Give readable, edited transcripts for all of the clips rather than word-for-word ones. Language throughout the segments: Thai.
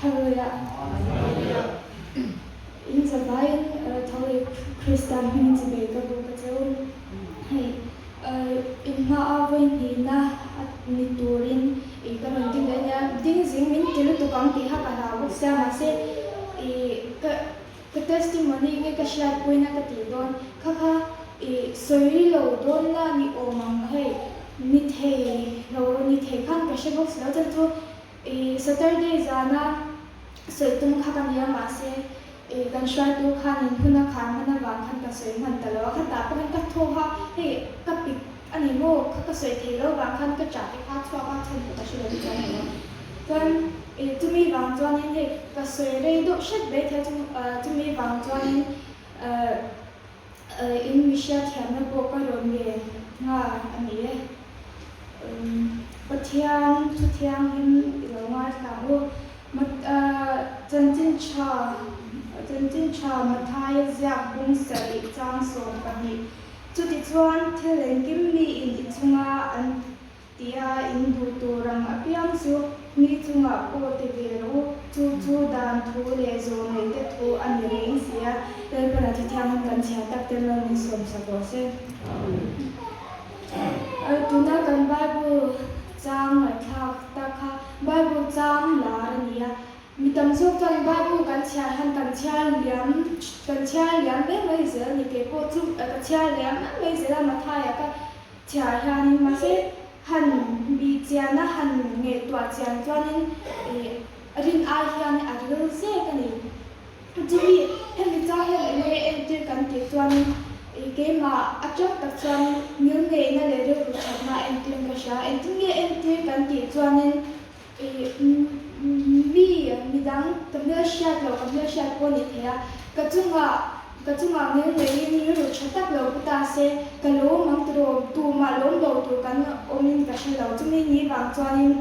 Halleluja. In sa bayan tawag Kristan hinsibe ka po katawag in maaway hindi na at niturin karon tinganya dingzing min tilo tukang tiha kalawag sa mase ka testimony nga ka-share po na katidon kaka sorilo don na ni omang nithe kan ka-share box na to Saturday zana so itong kakaniya mase kan share to kanin kuna kama na bang kan kasoy man talo kan tapon kan kathoha kapik ani mo kakasoy thelo bang kan ka chati ka thwa ka thin ka shilo jang mo kan tumi bang join in kasoy re do shet be the tumi bang join in misha thana bo ka ron ge nga ani pathian thuthiang hin ilonga thamu chân cha mathai ziak bung sai chang som pani chuti chuan thelen kim mi in ichunga an tia in du turang apiang su mi chunga po te vero chu dan thu le zo nei te thu an rei sia le pana thi thiang kan chia tak te lo ni som sa ko se tuna kan bible chang mai thak ta kha bible chang la nia mitam so kan bible kan chia han kan chia liam be mai ze ni ke po chu ka chia liam mai ze la ma tha ya ka chia han ma se han bi chia na han nge twa chia chuanin rin ai hian a ru se ka ni chu mi he mi cha he le en te kan te chuanin ke ma a chok tak chuan nyun nge na le ru na en te ka sha en te nge en te kan te chuanin midang tamil shat lo tamil shat po ni thea kachunga nge nge ni ru chatak lo puta se kalo mang tro tu ma lom lo tu kan omin ka shalo chumi ni bang chuanin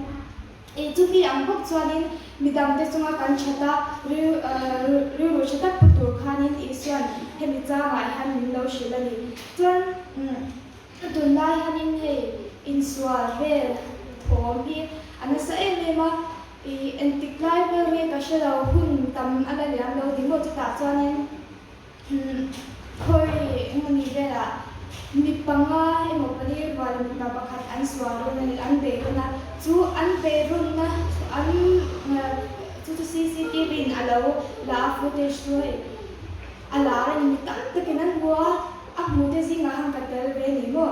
chumi ang bok chuanin midang te chunga kan chata ru chatak putu khanin iswan hemi cha mai han min lo shilani chuan tun lai hanin in swa ve thom hi anasa ma antiklai vel nge ka shalo hun tam ala liam lo di mo ta chuanin khoi ngani vela mi panga emo pali wal mi pa pakhat an swaro na an be na chu an be run na an chu CCTV in alo la footage to ala ni tam takinan wa akmu te zinga hang ka tel ve ni mo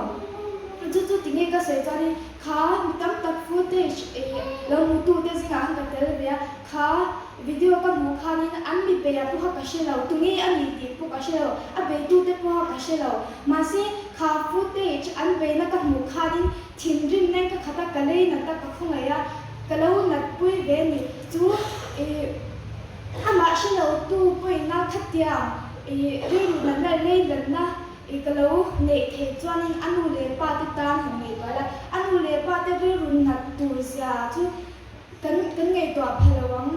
chu tinge ka se chani kha mitam tak footage lo mutu te zinga hang ka tel ve kha video ka mu khanin an mi pe ya pu ha ka shelo tungi ani ti pu ka shelo a be tu te pu ha ka shelo ma se kha footage an be na ka mu khanin thindrin nen ka khata ka le na ta ka khunga ya ka lo na pui ve ni chu ama shelo tu pui na khatia ri na na le na kalau ne the chuanin anu le pa te tan hme bala anu le pa te ri run na tur sia chu kan nge to phalawang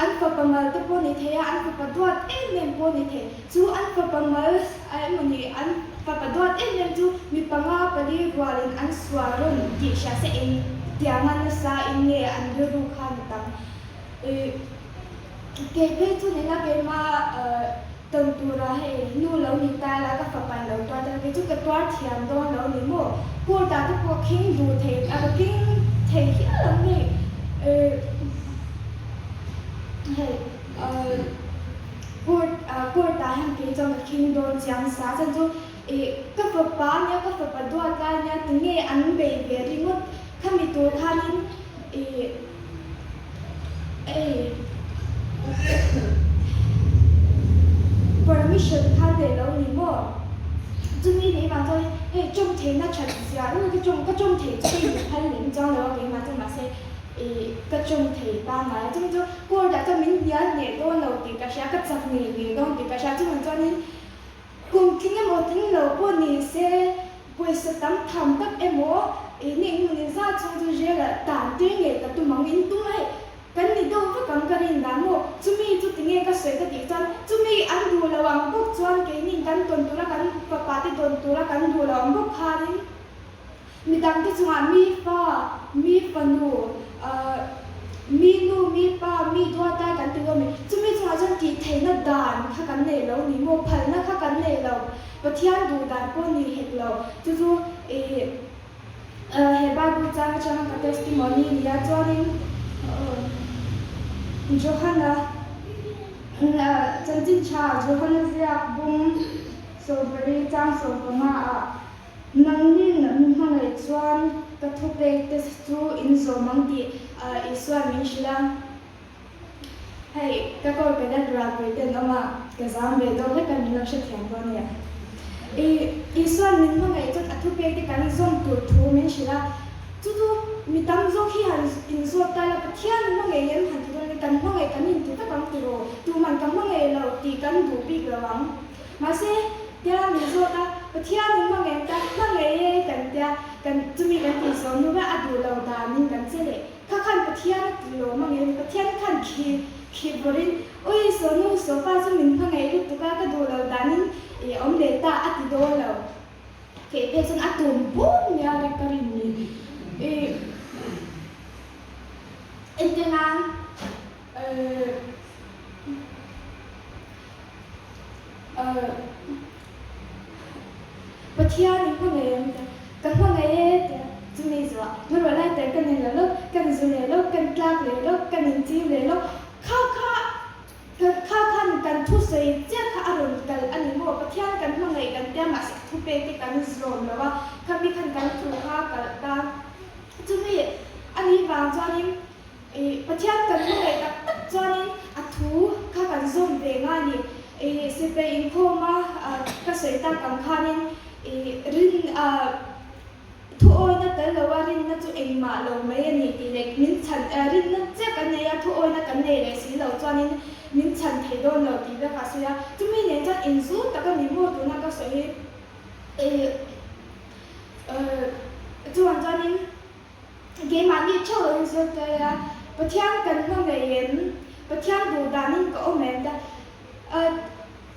an fa pamal te po ni the an fa padwat nem po ni the chu an fa pamal ai mani an fa padwat nem chu mi panga pali walin an swaron ti sha se in tiangan sa in nge an ru khan tam ke pe chu ne na ke ma tông tura hay nu lâu ni ta là các phần bản đầu toa ta cái chút cái toa thiam đó lâu ni mo cô ta tức cô kinh du thế cái kinh thế kia lắm này hay cô ta hàng cái trong cái kinh đồn giang sa chân chú các phần bản nhá các phần bản toa ta nhá tiếng nghe ăn bề bề đi mất khăm bị toa khan permission kha de lo ni mo chumi ni ma choi trong thế na chat sia ru cái trong thế choi ni phan ning jang lo ke ma chang ma se cái trong thế ba ma chung chu ko da cho min ya ne do lo ti ka sha ka chak ni do ti ka sha chung cho ni cùng kinh mo tin lo po ni se pues tam tham tak emo ni ni za chung chu je la ta ti nge ka tu mang in tu hai kan ni do fa kam karin da mo chumi chu tinge ka se ka ti chan chumi an du lawang bok chuan ke ni kan ton tu la kan pa pa ti ton tu la kan du lawang bok kha ni mi dang ti chunga mi fa nu มีนูมีป้ามีตัวตากันตัวมีจุมีจังจังกีเทนดานข้ากันเนเรานี่โมพันนะข้ากันเนเราปะเทียนดูดานพวกนี้เห็นเราจู่ๆเฮบาดูจังจังกับ testimony นี่จวนนี้โจฮันนะจันจินชาโจฮันเสียบุ้งโซบรีจังโซบมานังนี่นะมีห้องไอ้ชวนกระทุกเด็กเตสตูอินโซมังดีอิสวนมิชลังให้ก็ก็ไปได้รับไปเดินออกมาก็สามเวทให้กันมีนักเชื่อแข่งกันเนี่ยอิสวนมิห้องไอ้จุดทุกเด็กที่กันส่งตัวทูมิชลังจู่ๆมีตั้งโซขี้หันอินโซตายแล้วเที่ยนห้องไอ้ยันหันตัวนี้กันห้องไอ้กันนี่ตัวตั้งตัวดูมันกันห้องไอ้เราตีกันดูปีกระวังมาเสียเดี๋ยวมีโซตาเที่ยนห้องไอ้กันห้องไอ้กันเดียกันจะมีกันตีสองนู่นว่าอดูเราดานินกันเสียเลยข้าขันเที่ยนตีโลห้องไอ้เที่ยนขันคีบรินโอ้ยสนุกสบายจะมีห้องไอ้ลูกตุ๊กก็ดูเราดานินอมเดต้าอติโดเราเคเพสันอตุ่มบุ้มเนี่ยเรื่องการนี้อินเดียนประเทศนี้พวกนี้กันพวกนี้จะมีส่วนเมื่อวันแรกแต่กันเนี่ยแล้วกันสุเลยแล้วกันกลางเลยแล้วกันอินจีเลยแล้วข้าวขันกันทุเสียเจ้าข้าอารมณ์กันอันนี้บอกประเทศกันพวกนี้กันเดี๋ยวมาสิทุเปที่กันสโลมแล้วว่าข้ามีขันกันทุกข้ากันจะมีอันนี้บางจอนี้ประเทศกันพวกนี้กับตัดจอนี้อัดทูข้ากันส่งเวงานี่สิเป็นอินโฟมาก็สวยตากันข้านี่รินทุกคนนั่นแต่ละว่ารินนั่นจะเองมาเราไม่ยันนี่ตีเล็กมินชันรินนั่นเจ้ากันเนี่ยทุกคนนั่นกันเนี่ยเลยสิเราจอนี้มินชันเทโดนเราตีแบบว่าสิอะจะมีเนี่ยจะอินซูแต่ก็มีโมดูนั่นก็สวยจวนจอนี้เกมมันนี่ชอบอินซูแต่ประเทศกันพวกนี้ประเทศดูดานินก็โอเมนต์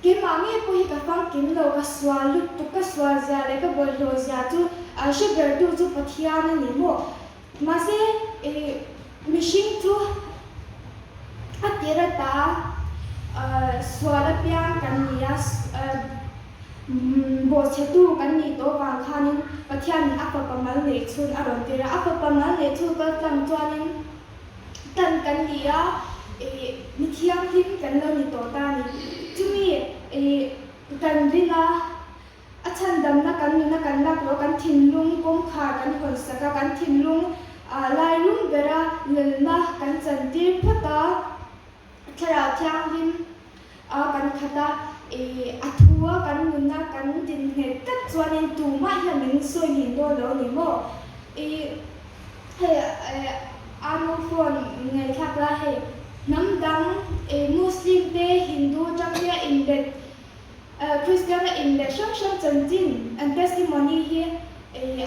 เกมมันนี่พวกที่กับฟังกินเราก็สวาลุตุกก็สวาจะเลยก็บอลโรซาจูชูเกอร์ดูจูประเทศนั่นนี่โมมาเซ่มิชิงจูอัดเยอะตาสวาลเปียงกันนี่บอสเชตูกันนี่โตวางข้านี่ประเทศนี้อัปปะมันเล็กชุนอารมณ์เดียร์อัปปะมันเล็กชุนก็ตั้งจวนนี่ตั้งกันนี่มิเทียมทิ้งกันเลยนี่โตตานี่จุมีกันรินะอาจารย์ดำนักกันมีนักกันนักเรากันทิ้งลุงกงขากันคนสักกันทิ้งลุงลายลุงเบระเลินนะกันจันทีพุทธะชราเทียงริมกันขัดอัฐัวกันมุนนะกันดินเหตุกัดจวนในตัวมาเห็นหนึ่งสวยหินโดนแล้วนี่โมอานุฟอนไงครับล่ะน้ำดังมุสลิมเตฮินดูจังเดียอินเดคริสเตียนอินเดช่างจันจินอันเทสติมอนีเฮ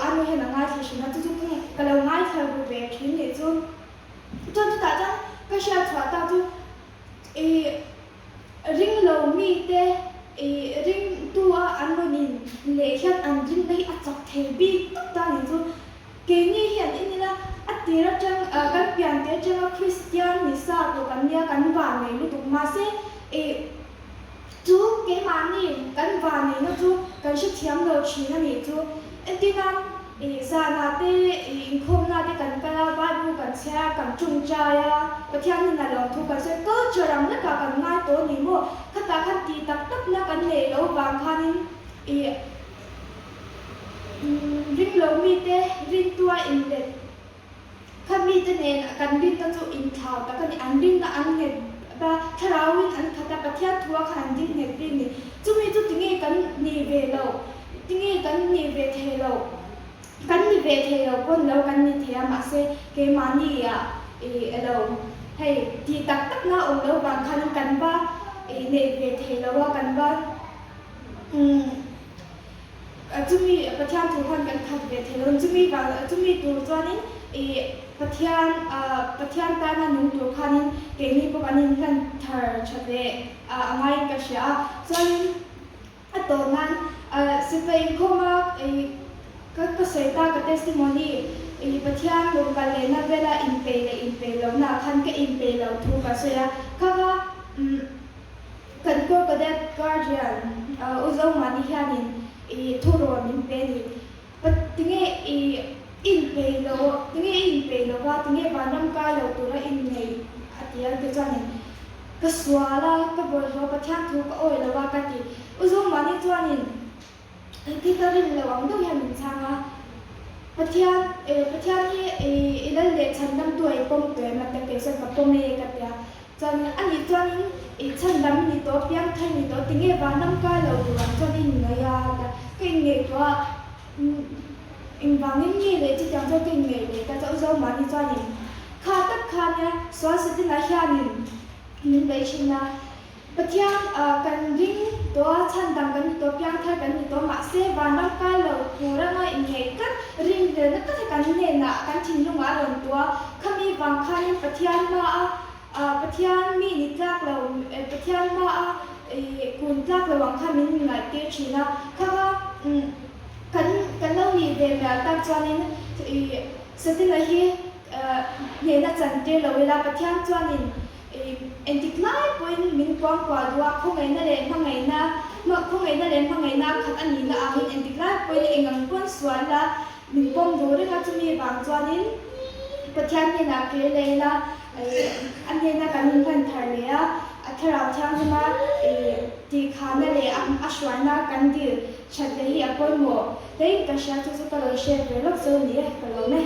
อานุเห็นง่ายที่สุดนะทุกๆคนก็เราง่ายเท่ากับเวทีนี่จุดตาจังก็เชื่อถือตาจุดริงเรามีเตริงตัวอันนี้เลี้ยงอันริงได้อัดจับเทบีตุ๊กตานี่จุดเกนี่เห็นอันนี้ละอัดเดียร์จังกันเปลี่ยนเดียร์จังคริสเตียนนิสาตัวกันเนี่ยกันวานเลยลูกมาเสจูเกมันนี่กันวานนี่นะจูกันชิดเทียมเราชี้นั่นนี่จูอันที่นั้นซานาเตคมนาเตกันกะลาบาดูกันเสียกันจุงใจประเทศนี้น่ะลองทุกกันเสียก็จะรำนักกันง่ายตัวนี้โมขัดตาขัดตีตักตักนักกันเลยแล้วบางครั้งริงเรามีเตริงตัวอินเด็ดข้ามีเตเนนกันริงตั้งจูอินข่าวแต่กันอันริงละอันเห็ดบาทราวินอันขัดประเทศทัวขันริงเห็ดริงนี่จูมีจูติงกันนีเวลติงกันนีเวเทโลกันนีเวเทโลคนเรากันนีเทียมาเซเกมานีเราให้ตีตักตักหน้าองเราบางครั้งกันว่านีเวเทโลว่ากันว่าจะมีประเทศทุกคนกันขัดเวทีแล้วจะมีบางจะมีตัวจวนนี้ประเทศการนั้นนุ่งตัวคันเกนี่พวกอันนี้กันเธอชดอเมริกาเชียส่วนตอนนั้นสิเป็นเข้ามาก็เสียตากับ testimony ประเทศลงกันเลยนะเวลาอินเปแล้วนะคันก็อินเปแล้วถูกก็เสียข้าก็กันก็ได้การเรียนอุจจาระนี่แค่นี้ทุรนอินเปนี่ปัจจุบันอินเปแล้วว่าถึงวันนั้นก็แล้วตัวเราอินเนยอาทิตย์ก็จะนี่ก็สวาละก็บริโภคประเทศถูกก็โอ้ยแล้วว่ากันที่อุจจาระนี่ตัวนี้ที่ก็เรียนแล้วว่ามันต้องเรียนเหมือนช่างว่าประเทศนี่เราเรียนชั้นดำตัวปมตัวมันจะเกิดจากปมเองกันเนี่ยจนอันนี้จนชั้นดำนี่ตัวเพียงแค่นี้ตัวถึงวันนั้นก็แล้วตัวจนนี่เงียบก็เงียบว่าบางนี่เลยที่ยังจะเงียบเลยก็จะอุจจาระนี่จนนี่ข้าตัดข้าเนี่ยสวนสตินาแค่นี่ไปชิมนะประเทศกันยิ่งตัวชั้นดำกันตัวเพียงแค่กันตัวมาเสวันนั้นก็แล้วตัวเราเงียบกันริงเดินก็จะกันเนี่ยนะกันทิ้งลงมาลงตัวขมีบางค่ายประเทศมาประเทศมีนิจักเราประเทศมาคุณจักระวังค่ามีหลายเกี่ยวชีนะข้าว่ากันเรามีเวลาตั้งใจนี่สติละที่เนี่ยน่าจะเจอเราเวลาประเทศจวนนี่ติดไล่ไปมินกว้างกว่าดูว่าคงไงนั่นเองพังไงนะเมื่อคงไงนั่นเองพังไงนะขัดอันนี้ละอาหินติดไล่ไปเองงังป้นสวนละมินป้อมดูด้วยก็จะมีบางจวนนี่ประเทศนี่นะเกเลยละอันนี้นะการมินพันธุ์ไทยเลยอะถ้าเราทำมาที่ข้านั่นเลยอัศวรรณกันดีฉันเลยอยากป้นหมดแต่ก็ฉันจะต้องเชื่อเรื่องส่วนนี้ก็แล้วเนี่ย